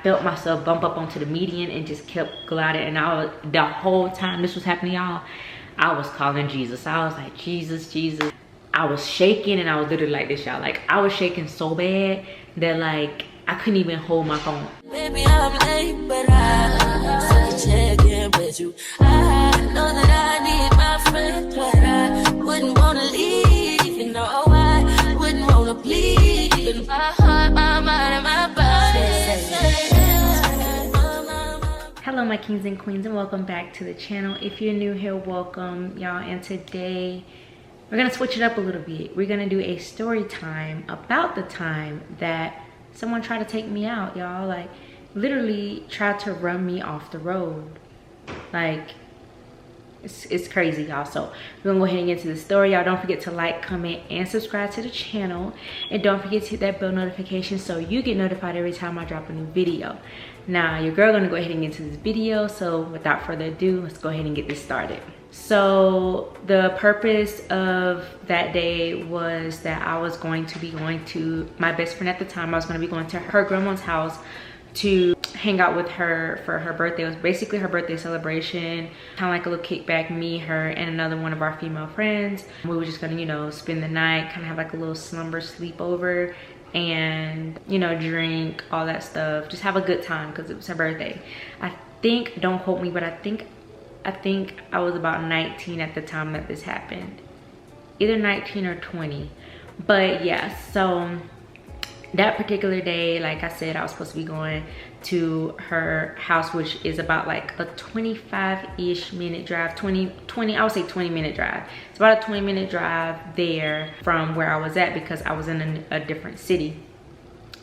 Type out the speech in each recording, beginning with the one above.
felt myself bump up onto the median and just kept gliding. And the whole time this was happening, y'all, I was calling Jesus. I was like, Jesus, Jesus. I was shaking, and I was literally like this, y'all. Like, I was shaking so bad that like I couldn't even hold my phone. Baby, I'm late, but I check in with you. I know that I need my friend, but I wouldn't wanna leave. You know, I wouldn't wanna bleed. In my heart, my mind, and my body. Hello, my kings and queens, and welcome back to the channel. If you're new here, welcome, y'all. And today we're gonna switch it up a little bit. We're gonna do a story time about the time that someone tried to take me out, y'all. Like, literally tried to run me off the road. Like, it's crazy, y'all. So we're gonna go ahead and get into the story, y'all. Don't forget to like, comment, and subscribe to the channel, and don't forget to hit that bell notification so you get notified every time I drop a new video. Now, your girl gonna go ahead and get into this video, so without further ado, let's go ahead and get this started. So the purpose of that day was that I was going to be going to my best friend at the time. I was going to be going to her grandma's house to hang out with her for her birthday. It was basically her birthday celebration, kind of like a little kickback. Me, her, and another one of our female friends. We were just gonna, you know, spend the night, kind of have like a little slumber sleepover, and, you know, drink, all that stuff, just have a good time because it was her birthday. I think, don't quote me, but I think I was about 19 at the time that this happened, either 19 or 20. But yeah, so that particular day, like I said, I was supposed to be going to her house, which is about like a 25-ish minute drive, 20, I would say 20-minute drive. It's about a 20-minute drive there from where I was at because I was in a different city.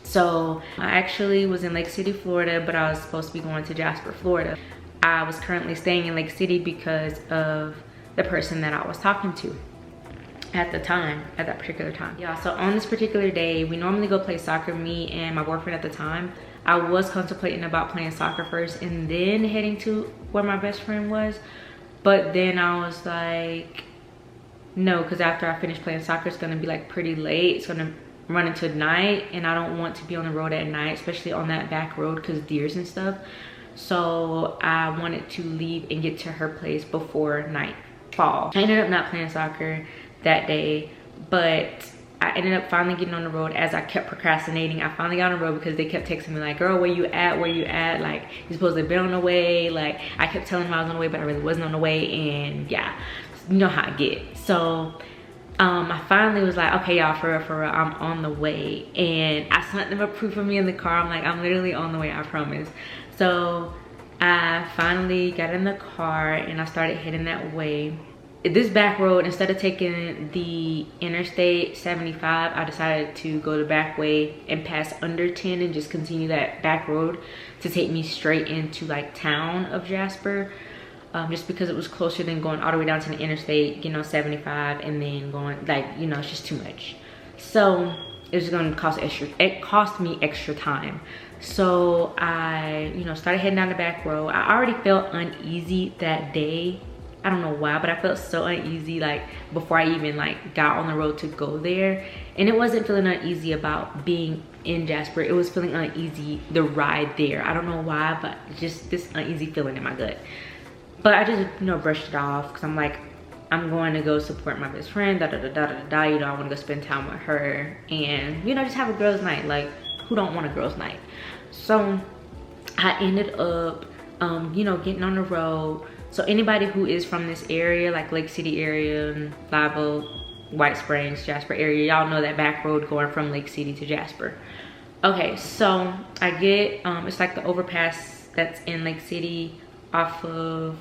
So I actually was in Lake City, Florida, but I was supposed to be going to Jasper, Florida. I was currently staying in Lake City because of the person that I was talking to at the time, at that particular time. Yeah, so on this particular day, we normally go play soccer, me and my boyfriend at the time. I was contemplating about playing soccer first and then heading to where my best friend was. But then I was like, no, because after I finish playing soccer, it's gonna be like pretty late. It's gonna run into night, and I don't want to be on the road at night, especially on that back road because deers and stuff. So I wanted to leave and get to her place before nightfall. I ended up not playing soccer that day, but I ended up finally getting on the road. As I kept procrastinating, I finally got on the road because they kept texting me like, girl, where you at, where you at? Like, you're supposed to have been on the way. Like, I kept telling them I was on the way, but I really wasn't on the way. And yeah, you know how I get. So I finally was like, okay, y'all, for real, I'm on the way. And I sent them a proof of me in the car. I'm like, I'm literally on the way, I promise. So I finally got in the car and I started heading that way. This back road, instead of taking the interstate 75, I decided to go the back way and pass under 10 and just continue that back road to take me straight into like town of Jasper. Just because it was closer than going all the way down to the interstate, you know, 75, and then going, like, you know, it's just too much. So it was going to cost extra. It cost me extra time. So I, you know, started heading down the back road. I already felt uneasy that day. I don't know why, but I felt so uneasy like before I even like got on the road to go there. And it wasn't feeling uneasy about being in Jasper. It was feeling uneasy the ride there. I don't know why, but just this uneasy feeling in my gut. But I just, you know, brushed it off because I'm like, I'm going to go support my best friend, you know, I want to go spend time with her and, you know, just have a girls' night. Like, who don't want a girls' night? So I ended up, you know, getting on the road. So anybody who is from this area, like Lake City area, Live Oak, White Springs, Jasper area, y'all know that back road going from Lake City to Jasper. Okay, so I get, it's like the overpass that's in Lake City off of,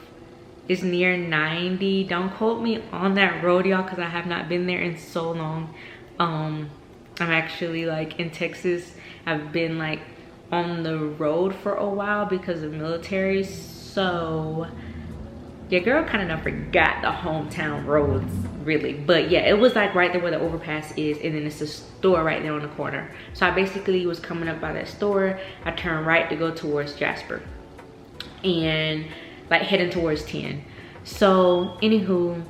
it's near 90. Don't quote me on that road, y'all, because I have not been there in so long. I'm actually like in Texas. I've been like on the road for a while because of military. So your girl kind of forgot the hometown roads, really. But yeah, it was like right there where the overpass is, and then it's a store right there on the corner. So I basically was coming up by that store. I turned right to go towards Jasper and like heading towards 10. So anywho,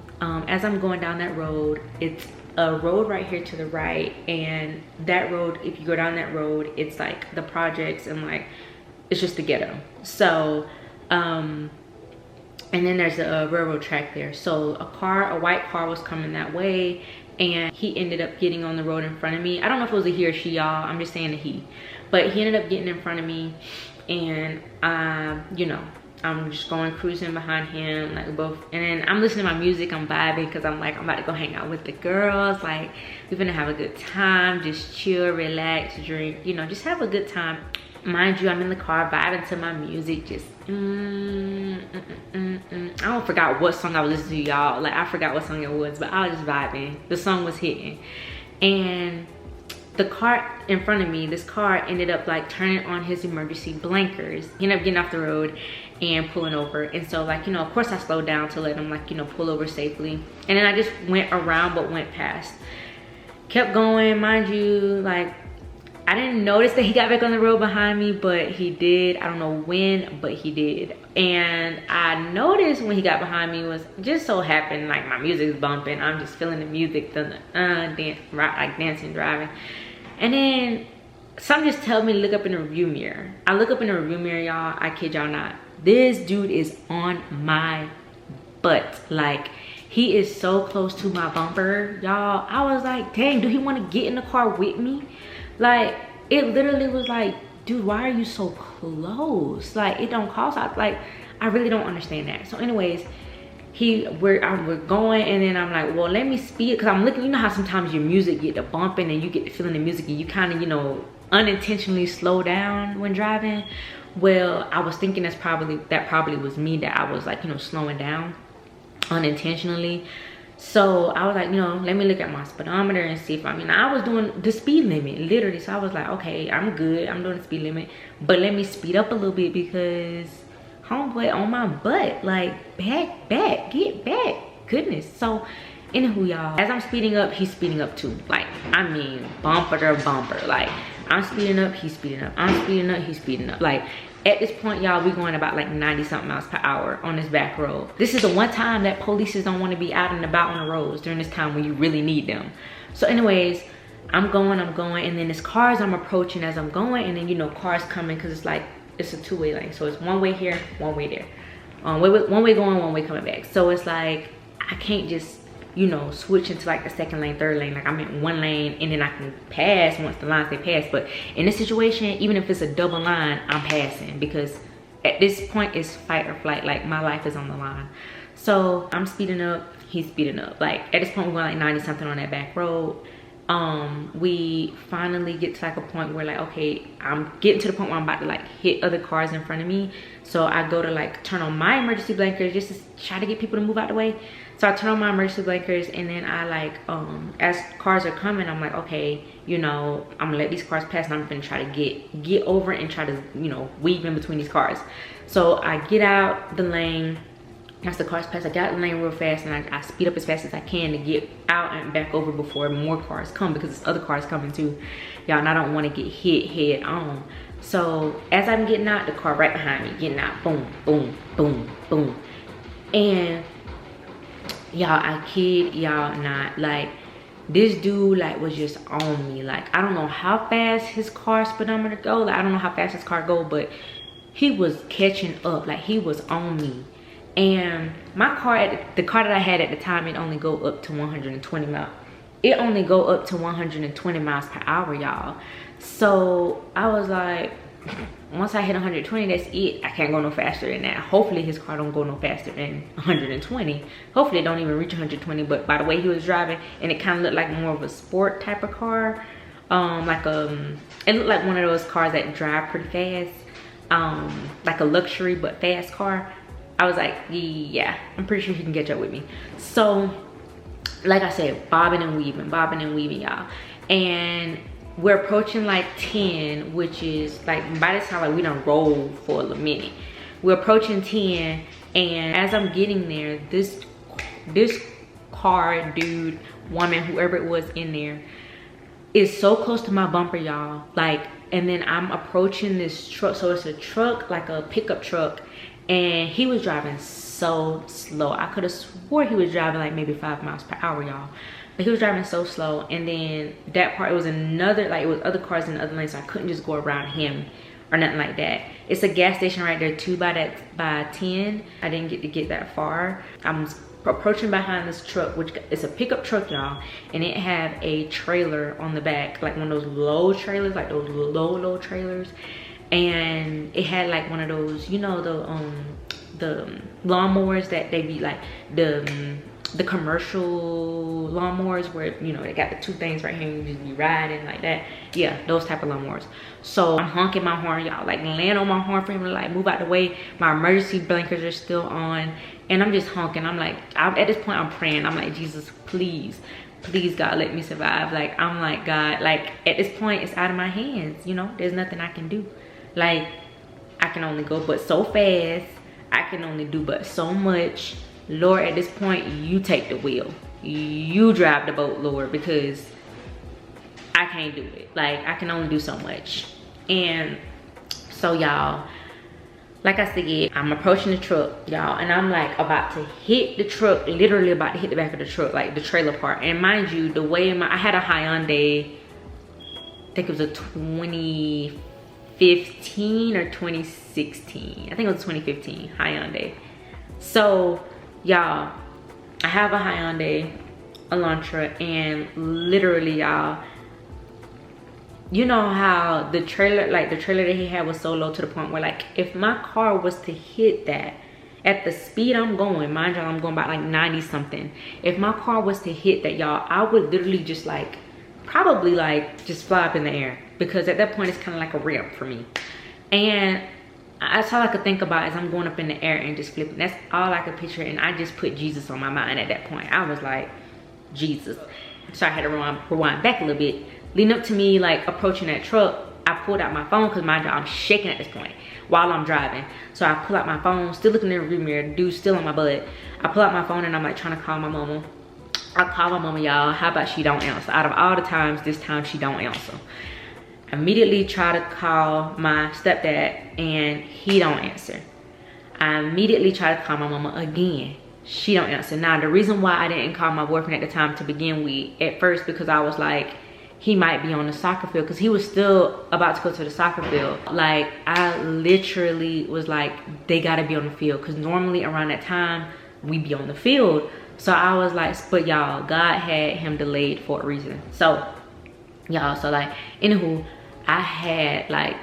as I'm going down that road, it's a road right here to the right, and that road, if you go down that road, it's like the projects, and like it's just the ghetto. So and then there's a railroad track there. So a white car was coming that way, and he ended up getting on the road in front of me. I don't know if it was a he or she, y'all, I'm just saying a he, but he ended up getting in front of me, and you know, I'm just going cruising behind him, like both, and then I'm listening to my music, I'm vibing, because I'm like, I'm about to go hang out with the girls, like we're gonna have a good time, just chill, relax, drink, you know, just have a good time. Mind you, I'm in the car vibing to my music, just I don't forgot what song I was listening to, y'all. Like I forgot what song it was, but I was just vibing. The song was hitting, and the car in front of me, this car ended up like turning on his emergency blinkers. He ended up getting off the road and pulling over, and so like, you know, of course I slowed down to let him, like, you know, pull over safely, and then I just went around but went past, kept going. Mind you, like I didn't notice that he got back on the road behind me, but he did. I don't know when, but he did. And I noticed when he got behind me was just so happened, like my music's bumping, I'm just feeling the music, like dancing, driving. And then something just tells me to look up in the review mirror. I look up in the review mirror, y'all, I kid y'all not. This dude is on my butt. Like, he is so close to my bumper, y'all. I was like, dang, do he want to get in the car with me? Like, it literally was like, dude, why are you so close? Like, it don't cost. Like, I really don't understand that. So anyways, we're going, and then I'm like, well, let me speed, because I'm looking, you know how sometimes your music get to bumping and you get to feeling the music and you kind of, you know, unintentionally slow down when driving. Well, I was thinking that probably was me, that I was like, you know, slowing down unintentionally. So I was like, you know, let me look at my speedometer and see if I was doing the speed limit, literally. So I was like, okay, I'm good, I'm doing the speed limit, but let me speed up a little bit, because homeboy on my butt, like, back, get back, goodness. So anywho, y'all, as I'm speeding up, he's speeding up too. Like, I mean, bumper to bumper. Like, I'm speeding up, he's speeding up, I'm speeding up, he's speeding up. Like, at this point, y'all, we going about like 90 something miles per hour on this back road. This is the one time that police don't want to be out and about on the roads during this time when you really need them. So anyways, I'm going, and then there's cars I'm approaching as I'm going, and then, you know, cars coming, because it's like, it's a two-way lane. So it's one way here, one way there. One way going, one way coming back. So it's like, I can't just, you know, switch into like the second lane, third lane. Like, I'm in one lane and then I can pass once the lines say pass. But in this situation, even if it's a double line, I'm passing, because at this point it's fight or flight. Like, my life is on the line. So I'm speeding up, he's speeding up. Like, at this point we're going like 90 something on that back road. We finally get to like a point where, like, okay, I'm getting to the point where I'm about to like hit other cars in front of me. So I go to like turn on my emergency blinkers just to try to get people to move out the way. So I turn on my emergency blinkers, and then I like, as cars are coming, I'm like, okay, you know, I'm gonna let these cars pass, and I'm gonna try to get over and try to, you know, weave in between these cars. So I get out the lane. As the cars pass, I got the lane real fast, and I speed up as fast as I can to get out and back over before more cars come, because there's other cars coming too, y'all, and I don't want to get hit head on. So as I'm getting out, the car right behind me getting out, boom, boom, boom, boom. And y'all, I kid y'all not, like, this dude like was just on me. Like, I don't know how fast his car speedometer go, like, I don't know how fast his car go, but he was catching up. Like, he was on me. And my car, the car that I had at the time, it only go up to 120 miles. It only go up to 120 miles per hour, y'all. So I was like, once I hit 120, that's it. I can't go no faster than that. Hopefully his car don't go no faster than 120. Hopefully it don't even reach 120. But by the way he was driving, and it kind of looked like more of a sport type of car. It looked like one of those cars that drive pretty fast. Like a luxury but fast car. I was like, yeah, I'm pretty sure he can catch up with me. So, like I said, bobbing and weaving, y'all. And we're approaching like 10, which is like, by this time, like, we done rolled for a little minute. We're approaching 10, and as I'm getting there, this car, dude, woman, whoever it was in there, is so close to my bumper, y'all. Like, and then I'm approaching this truck. So it's a truck, like a pickup truck. And he was driving so slow. I could have swore he was driving like maybe 5 miles per hour, y'all. But he was driving so slow. And then that part, it was another, like, it was other cars in the other lane, so I couldn't just go around him or nothing like that. It's a gas station right there too by 10. I didn't get to get that far. I'm approaching behind this truck, which is a pickup truck, y'all, and it had a trailer on the back, like one of those low trailers, like those low trailers. And it had like one of those, you know, the lawnmowers that they be like the commercial lawnmowers where, you know, they got the two things right here and you just be riding like that. Yeah, those type of lawnmowers. So I'm honking my horn, y'all, like laying on my horn for him to like move out the way. My emergency blinkers are still on, and I'm just honking. I'm like, at this point I'm praying. I'm like, Jesus, please God, let me survive. Like, I'm like, God, like at this point it's out of my hands, you know, there's nothing I can do. Like, I can only go but so fast. I can only do but so much. Lord, at this point, you take the wheel. You drive the boat, Lord, because I can't do it. Like, I can only do so much. And so, y'all, like I said, I'm approaching the truck, y'all, and I'm like about to hit the truck, literally about to hit the back of the truck, like the trailer part. And mind you, the way I had a Hyundai, I think it was a 2015 or 2016. I think it was 2015 Hyundai. So, y'all, I have a Hyundai Elantra, and literally, y'all, you know how the trailer, like the trailer that he had was so low to the point where, like, if my car was to hit that at the speed I'm going, mind y'all, I'm going about like 90 something. If my car was to hit that, y'all, I would literally just like, probably like just fly up in the air, because at that point it's kind of like a ramp for me. And that's all I could think about is I'm going up in the air and just flipping. That's all I could picture, and I just put Jesus on my mind at that point. I was like, Jesus. So I had to rewind back a little bit. Leading up to me like approaching that truck, I pulled out my phone, because mind you, I'm shaking at this point while I'm driving. So I pull out my phone, still looking in the rear mirror, the dude's still on my butt. I pull out my phone and I'm like trying to call my mama. I call my mama, y'all. How about she don't answer? Out of all the times, this time she don't answer. Immediately try to call my stepdad and he don't answer. I immediately try to call my mama again. She don't answer. Now, the reason why I didn't call my boyfriend at the time to begin with, at first, because I was like, he might be on the soccer field, because he was still about to go to the soccer field. Like, I literally was like, they gotta be on the field, because normally around that time we be on the field. So I was like, but y'all, God had him delayed for a reason. So y'all, so like, anywho, I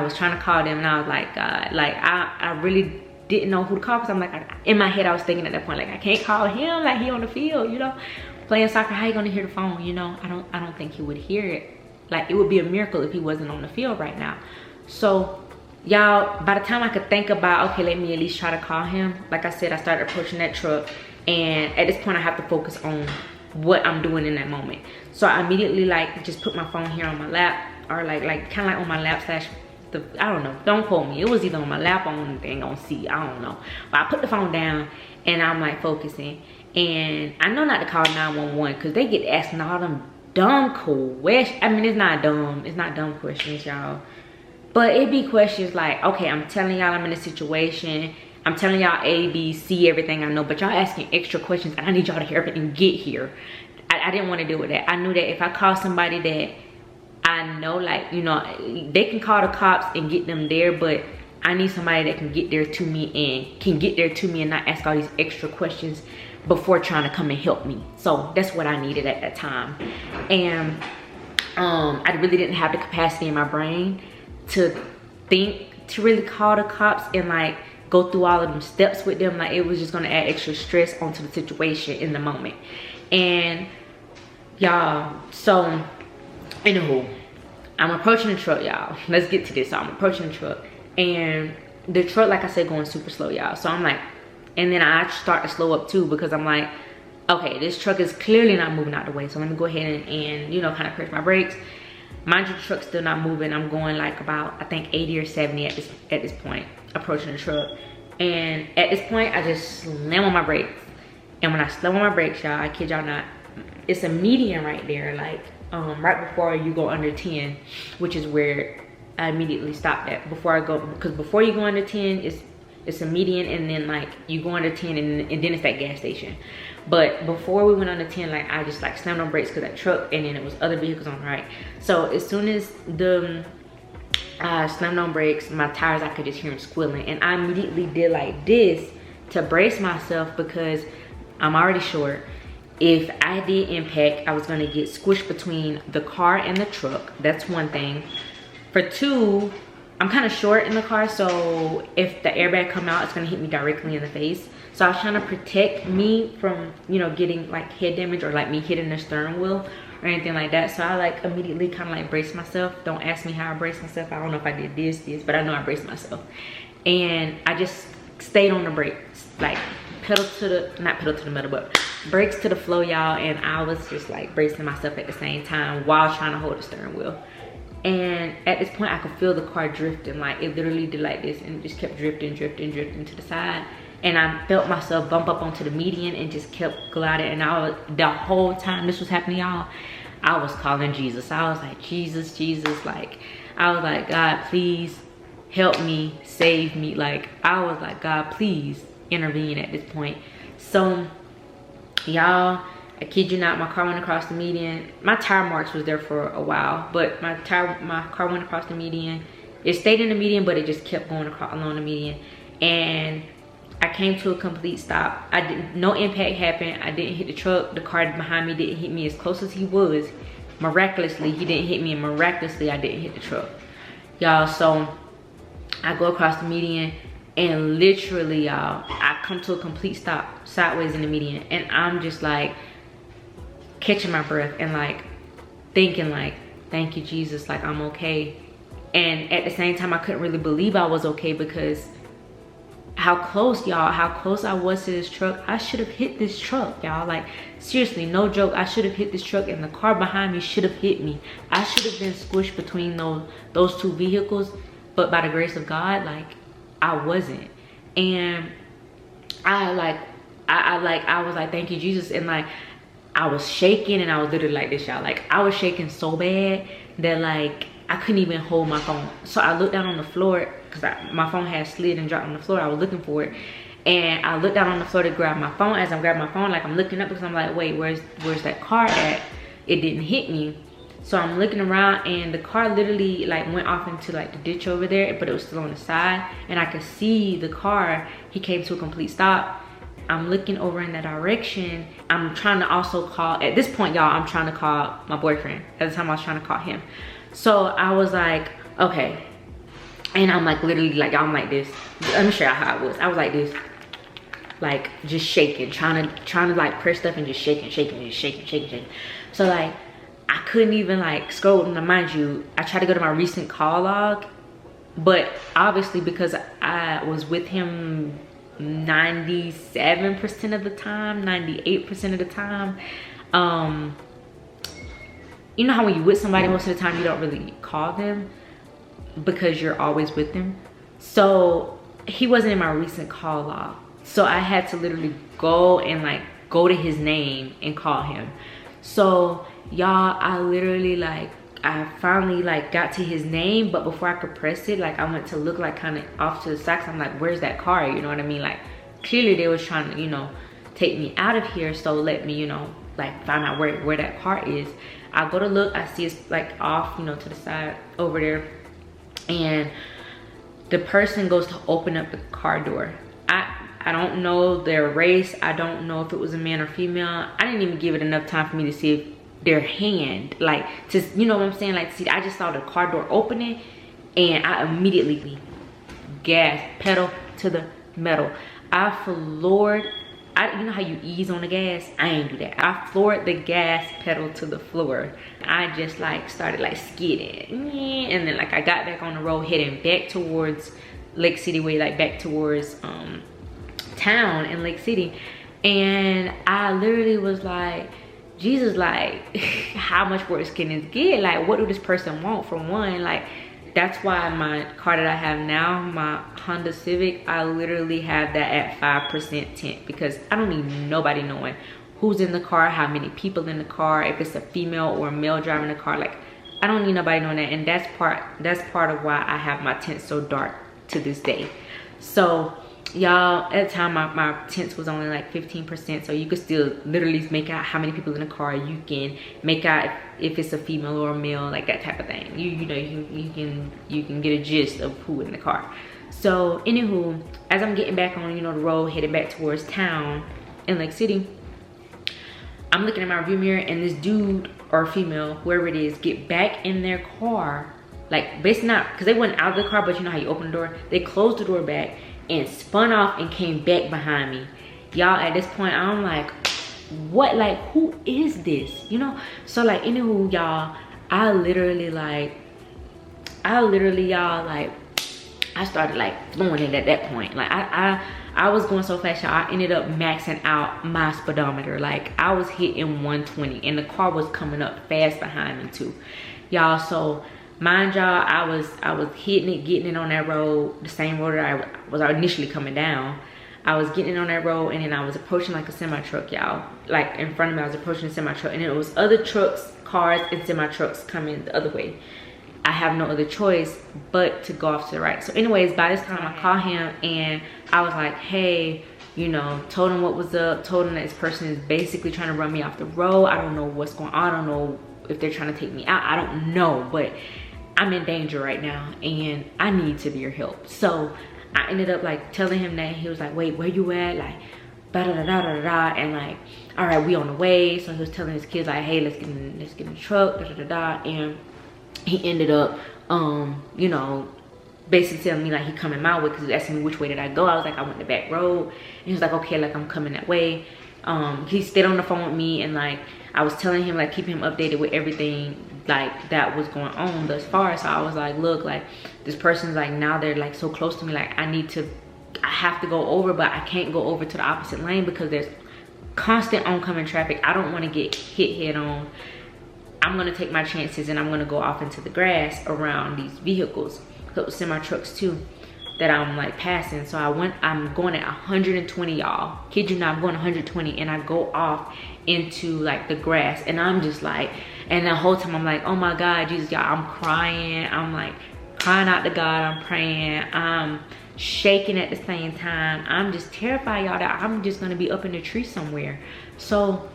was trying to call them, and I was like, God, like I really didn't know who to call, because I'm like, in my head I was thinking at that point, like, I can't call him, like he on the field, you know, playing soccer. How you gonna hear the phone, you know? I don't think he would hear it. Like, it would be a miracle if he wasn't on the field right now. So y'all, by the time I could think about, okay, let me at least try to call him, like I said, I started approaching that truck, and at this point I have to focus on what I'm doing in that moment. So I immediately like just put my phone here on my lap, or like kind of like on my lap slash the, I don't know, don't quote me, it was either on my lap or on the thing on C, I don't know, but I put the phone down and I'm like focusing. And I know not to call 911, because they get asking all them dumb questions. I mean, it's not dumb questions, y'all, but it be questions like, okay, I'm telling y'all I'm in a situation, I'm telling y'all A, B, C, everything I know, but y'all asking extra questions, and I need y'all to hurry up and get here. I didn't want to deal with that. I knew that if I call somebody that I know, like, you know, they can call the cops and get them there, but I need somebody that can get there to me and not ask all these extra questions before trying to come and help me. So that's what I needed at that time. And I really didn't have the capacity in my brain to think to really call the cops and like go through all of them steps with them. Like, it was just gonna add extra stress onto the situation in the moment. And y'all, so anywho, I'm approaching the truck, y'all. Let's get to this. So I'm approaching the truck, and the truck, like I said, going super slow, y'all. So I'm like, and then I start to slow up too, because I'm like, okay, this truck is clearly not moving out the way, so let me go ahead and you know, kind of press my brakes. Mind you, the truck's still not moving. I'm going like about, I think 80 or 70 at this point, approaching the truck. And at this point, I just slam on my brakes. And when I slam on my brakes, y'all, I kid y'all not, it's a median right there, like right before you go under 10, which is where I immediately stopped at before I go, because before you go under 10, it's a median, and then like you go under 10 and then it's that gas station. But before we went under 10, like I just like slammed on brakes because that truck, and then it was other vehicles on the right. So as soon as the I slammed on brakes. My tires, I could just hear them squealing, and I immediately did like this to brace myself because I'm already short. If I did impact, I was gonna get squished between the car and the truck. That's one thing. For two, I'm kind of short in the car, so if the airbag come out, it's gonna hit me directly in the face. So I was trying to protect me from, you know, getting like head damage or like me hitting the steering wheel or anything like that. So I like immediately kind of like braced myself. Don't ask me how I braced myself. I don't know if I did this, but I know I braced myself. And I just stayed on the brakes, like pedal to the, not pedal to the metal, but brakes to the floor, y'all. And I was just like bracing myself at the same time while trying to hold the steering wheel. And at this point I could feel the car drifting. Like it literally did like this and it just kept drifting to the side. And I felt myself bump up onto the median and just kept gliding. And I was, the whole time this was happening, y'all, I was calling Jesus. I was like, Jesus, like, I was like, God, please help me, save me. Like, I was like, God, please intervene at this point. So, y'all, I kid you not, my car went across the median. My tire marks was there for a while, but my car went across the median. It stayed in the median, but it just kept going across along the median. And I came to a complete stop. No impact happened. I didn't hit the truck. The car behind me didn't hit me. As close as he was, miraculously, he didn't hit me, and miraculously, I didn't hit the truck. Y'all, so I go across the median, and literally, y'all, I come to a complete stop sideways in the median, and I'm just like catching my breath and like thinking like, thank you, Jesus, like I'm okay. And at the same time, I couldn't really believe I was okay because how close, y'all, how close I was to this truck. I should have hit this truck, y'all. Like, seriously, no joke. I should have hit this truck, and the car behind me should have hit me. I should have been squished between those two vehicles, but by the grace of God, like, I wasn't. And I was like, thank you, Jesus. And like, I was shaking, and I was literally like this, y'all. Like, I was shaking so bad that like I couldn't even hold my phone. So I looked down on the floor because my phone had slid and dropped on the floor. I was looking for it, and I looked down on the floor to grab my phone. As I'm grabbing my phone, like I'm looking up because I'm like, wait, where's that car at? It didn't hit me. So I'm looking around, and the car literally like went off into like the ditch over there, but it was still on the side, and I could see the car. He came to a complete stop. I'm looking over in that direction. I'm trying to also call, at this point, y'all, I'm trying to call my boyfriend. At the time I was trying to call him. So I was like, okay. And I'm like literally like, I'm like this. Let me show you how I was. I was like this, like just shaking, trying to like press stuff and just shaking. So like, I couldn't even like scroll. Now mind you, I tried to go to my recent call log, but obviously because I was with him 97% of the time, 98% of the time, you know how when you're with somebody most of the time you don't really call them because you're always with them. So he wasn't in my recent call log, so I had to literally go to his name and call him. So y'all, I literally like, I finally like got to his name, but before I could press it, like I went to look like kind of off to the side. I'm like, where's that car? You know what I mean? Like clearly they was trying to, you know, take me out of here, so let me, you know, like find out where that car is. I go to look, I see it's like off, you know, to the side over there, and the person goes to open up the car door. I don't know their race. I don't know if it was a man or female. I didn't even give it enough time for me to see if their hand, like, to, you know what I'm saying, like, see, I just saw the car door opening, and I immediately gas pedal to the metal. I floored, you know how you ease on the gas? I ain't do that. I floored the gas pedal to the floor. I just like started like skidding, and then like I got back on the road heading back towards Lake City way, like back towards town in Lake City. And I literally was like, Jesus, like, how much worse can this get? Like, what do this person want? For one, like, that's why my car that I have now, my Honda Civic, I literally have that at 5% tint, because I don't need nobody knowing who's in the car, how many people in the car, if it's a female or a male driving the car. Like, I don't need nobody knowing that. And that's part of why I have my tint so dark to this day. So y'all, at the time my tents was only like 15%, so you could still literally make out how many people in the car. You can make out if it's a female or a male, like that type of thing. You know, you can get a gist of who in the car. So anywho, as I'm getting back on, you know, the road, headed back towards town in Lake City, I'm looking at my rearview mirror, and this dude or female, whoever it is, get back in their car, like basically not, because they went out of the car, but you know how you open the door, they closed the door back and spun off and came back behind me. Y'all, at this point I'm like, what, like, who is this, you know? So like, anywho, y'all, I literally y'all, like, I started like flowing it at that point. Like I was going so fast, y'all, I ended up maxing out my speedometer. Like I was hitting 120 and the car was coming up fast behind me too, y'all. So mind y'all, I was hitting it, getting it on that road, the same road that I was initially coming down. I was getting it on that road, and then I was approaching like a semi truck, y'all. Like in front of me, I was approaching a semi truck, and then it was other trucks, cars, and semi trucks coming the other way. I have no other choice but to go off to the right. So anyways, by this time I called him and I was like, hey, you know, told him what was up, told him that this person is basically trying to run me off the road. I don't know what's going on. I don't know if they're trying to take me out. I don't know, but I'm in danger right now and I need your help. So I ended up like telling him that. He was like, wait, where you at? Like, da da da da da da. And like, all right, we on the way. So he was telling his kids like, hey, let's get in the truck, da da da da. And he ended up, you know, basically telling me like he coming my way, because he was asking me which way did I go. I was like, I went the back road. And he was like, okay, like I'm coming that way. He stayed on the phone with me, and like I was telling him, like keeping him updated with everything like that was going on thus far. So I was like, look, like this person's like, now they're like so close to me, like I have to go over, but I can't go over to the opposite lane because there's constant oncoming traffic. I don't want to get hit head on. I'm gonna take my chances and I'm gonna go off into the grass around these vehicles, semi trucks too, that I'm like passing. So I'm going at 120, y'all. Kid you not, I'm going 120, and I go off into like the grass, and I'm just like, and the whole time I'm like, oh my God, Jesus, y'all, I'm crying. I'm like crying out to God. I'm praying. I'm shaking at the same time. I'm just terrified, y'all, that I'm just gonna be up in the tree somewhere. So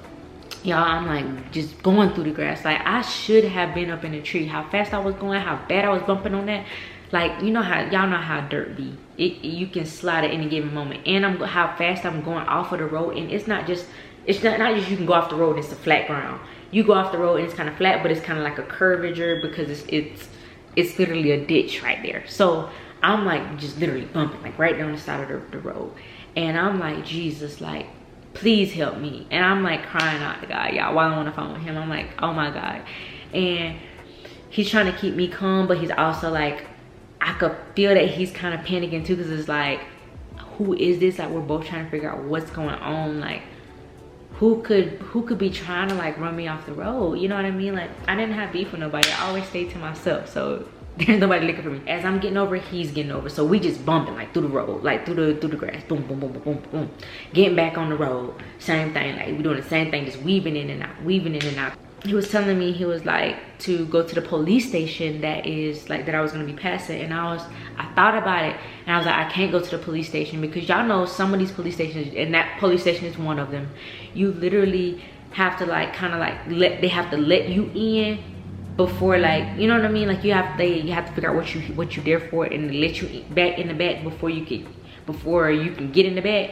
y'all, I'm like just going through the grass. Like I should have been up in the tree. How fast I was going, how bad I was bumping on that. Like, you know how, y'all know how dirt be. You can slide at any given moment. And how fast I'm going off of the road. And it's not just you can go off the road and it's a flat ground. You go off the road and it's kind of flat, but it's kind of like a curvature because it's literally a ditch right there. So I'm like just literally bumping like right down the side of the road. And I'm like, Jesus, like, please help me. And I'm like crying out to God, y'all, while I'm on the phone with him. I'm like, oh my God. And he's trying to keep me calm, but he's also like, I could feel that he's kind of panicking too, because it's like, who is this? Like we're both trying to figure out what's going on. Like who could be trying to like run me off the road? You know what I mean? Like I didn't have beef with nobody. I always stayed to myself. So there's nobody looking for me. As I'm getting over, he's getting over. So we just bumping like through the road, like through the grass. Boom, boom, boom, boom, boom, boom. Getting back on the road. Same thing. Like we're doing the same thing, just weaving in and out, weaving in and out. He was telling me, he was like, to go to the police station that I was gonna be passing. And I thought about it, and I was like, I can't go to the police station, because y'all know some of these police stations, and that police station is one of them, you literally have to like kind of like they have to let you in before, like, you know what I mean? Like you have to figure out what you there for, and let you back in the back before you can get in the back.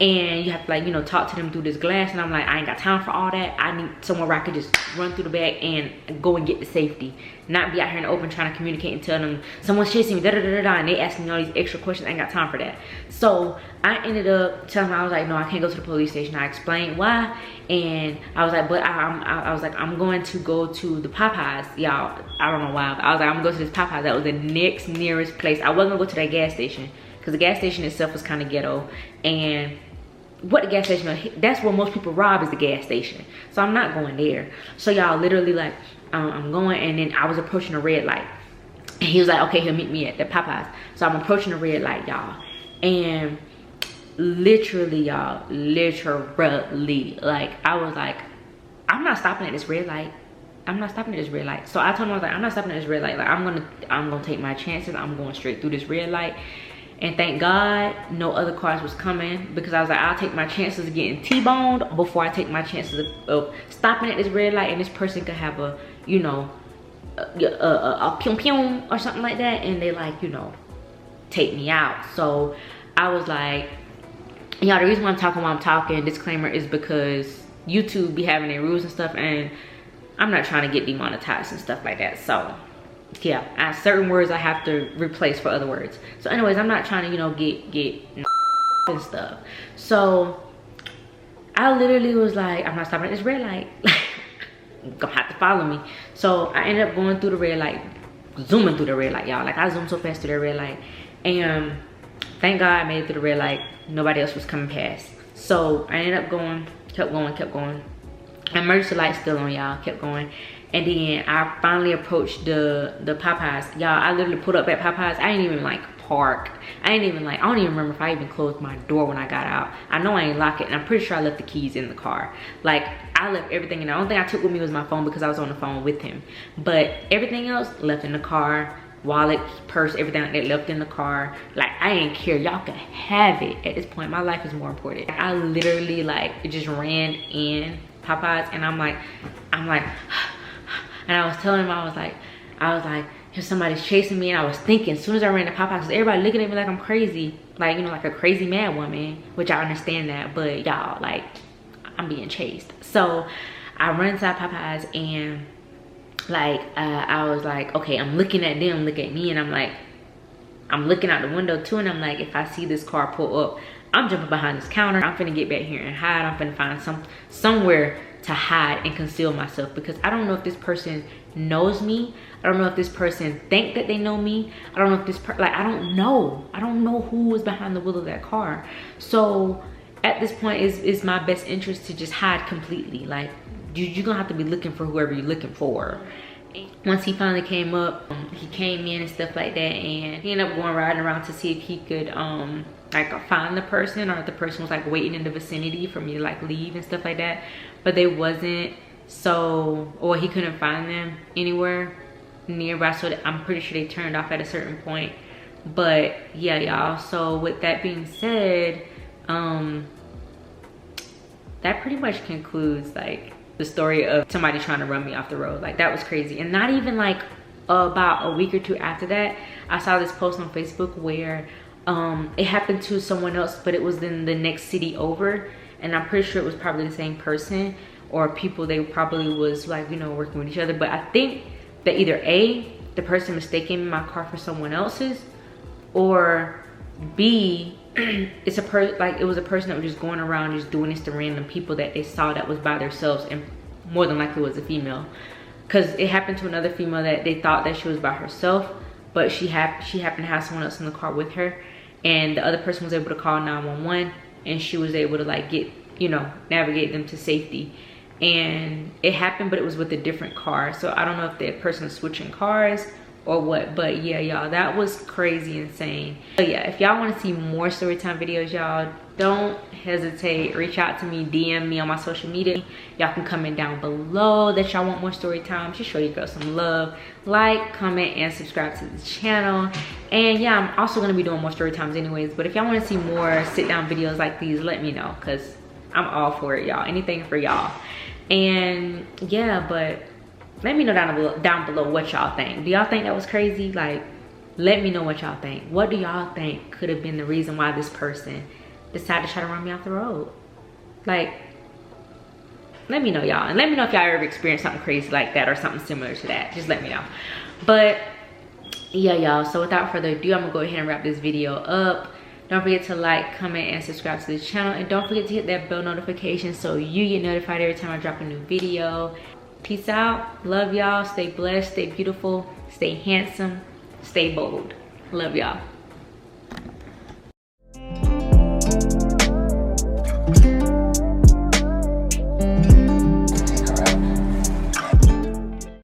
And you have to, like, you know, talk to them through this glass. And I'm like, I ain't got time for all that. I need somewhere where I could just run through the back and go and get the safety. Not be out here in the open trying to communicate and tell them someone's chasing me, da da da da da, and they asking me all these extra questions. I ain't got time for that. So I ended up telling them, I was like, no, I can't go to the police station. I explained why. And I was like, but I was like, I'm going to go to the Popeyes, y'all. I don't know why. I was like, I'm gonna go to this Popeyes. That was the next nearest place. I wasn't gonna go to that gas station, because the gas station itself was kind of ghetto. And what the gas station, that's where most people rob, is the gas station. So I'm not going there. So y'all, literally, like, I'm going, and then I was approaching a red light, and he was like, okay, he'll meet me at the Popeyes. So I'm approaching a red light, y'all, and literally, y'all, like, I was like, I'm not stopping at this red light. I'm not stopping at this red light. So I told him, I was like, I'm not stopping at this red light. Like I'm gonna take my chances. I'm going straight through this red light. And thank God no other cars was coming, because I was like, I'll take my chances of getting T-boned before I take my chances of stopping at this red light and this person could have a, you know, a pew pew or something like that, and they like, you know, take me out. So I was like, y'all, the reason why I'm talking, disclaimer, is because YouTube be having their rules and stuff, and I'm not trying to get demonetized and stuff like that. So yeah, certain words I have to replace for other words. So anyways, I'm not trying to, you know, get and stuff. So I literally was like, I'm not stopping at this red light. You're gonna have to follow me. So I ended up going through the red light, zooming through the red light, y'all. Like, I zoomed so fast through the red light, and thank God I made it through the red light. Nobody else was coming past. So I ended up going, kept going. Emergency light still on, y'all. Kept going. And then I finally approached the Popeyes. Y'all, I literally put up at Popeyes. I didn't even like park. I don't even remember if I even closed my door when I got out. I know I ain't lock it, and I'm pretty sure I left the keys in the car. Like, I left everything in there. The only thing I took with me was my phone, because I was on the phone with him. But everything else left in the car. Wallet, purse, everything like that left in the car. Like, I ain't care. Y'all can have it. At this point, my life is more important. I literally, like, just ran in Popeyes, and I'm like, and I was telling him, I was like, if somebody's chasing me, and I was thinking, as soon as I ran to Popeyes, everybody looking at me like I'm crazy, like, you know, like a crazy mad woman, which I understand that, but y'all, like, I'm being chased. So I run inside Popeyes, and like, I was like, okay, I'm looking at them, look at me, and I'm like, I'm looking out the window too, and I'm like, if I see this car pull up, I'm jumping behind this counter. I'm finna get back here and hide. I'm finna find somewhere to hide and conceal myself, because I don't know if this person knows me. I don't know if this person think that they know me. I don't know if this like, I don't know who was behind the wheel of that car. So at this point, it's my best interest to just hide completely. Like, you're gonna have to be looking for whoever you're looking for. Once he finally came up, he came in and stuff like that, and he ended up going riding around to see if he could like find the person, or if the person was like waiting in the vicinity for me to like leave and stuff like that. But they wasn't, so, or he couldn't find them anywhere nearby, so I'm pretty sure they turned off at a certain point. But yeah, y'all, so with that being said, that pretty much concludes like the story of somebody trying to run me off the road. Like, that was crazy. And not even like about a week or two after that, I saw this post on Facebook where it happened to someone else, but it was in the next city over, and I'm pretty sure it was probably the same person, or people they probably was like, you know, working with each other. But I think that either A, the person mistaken my car for someone else's, or B, it's a it was a person that was just going around just doing this to random people that they saw that was by themselves, and more than likely was a female, because it happened to another female that they thought that she was by herself, but she happened to have someone else in the car with her, and the other person was able to call 911, and she was able to like get, you know, navigate them to safety. And it happened, but it was with a different car, so I don't know if that person was switching cars or what. But yeah, y'all, that was crazy insane. So yeah, if y'all want to see more Storytime videos, y'all, don't hesitate, reach out to me, DM me on my social media. Y'all can comment down below that y'all want more Storytime. Just show your girl some love. Like, comment, and subscribe to the channel. And yeah, I'm also going to be doing more Storytimes anyways, but if y'all want to see more sit down videos like these, let me know, because I'm all for it, y'all. Anything for y'all. And yeah, but let me know down below what y'all think. Do y'all think that was crazy? Like, let me know what y'all think. What do y'all think could have been the reason why this person decided to try to run me off the road? Like, let me know, y'all. And let me know if y'all ever experienced something crazy like that or something similar to that. Just let me know. But yeah, y'all, so without further ado, I'm gonna go ahead and wrap this video up. Don't forget to like, comment, and subscribe to the channel, and don't forget to hit that bell notification so you get notified every time I drop a new video. Peace out. Love y'all. Stay blessed, stay beautiful, stay handsome, stay bold. Love y'all.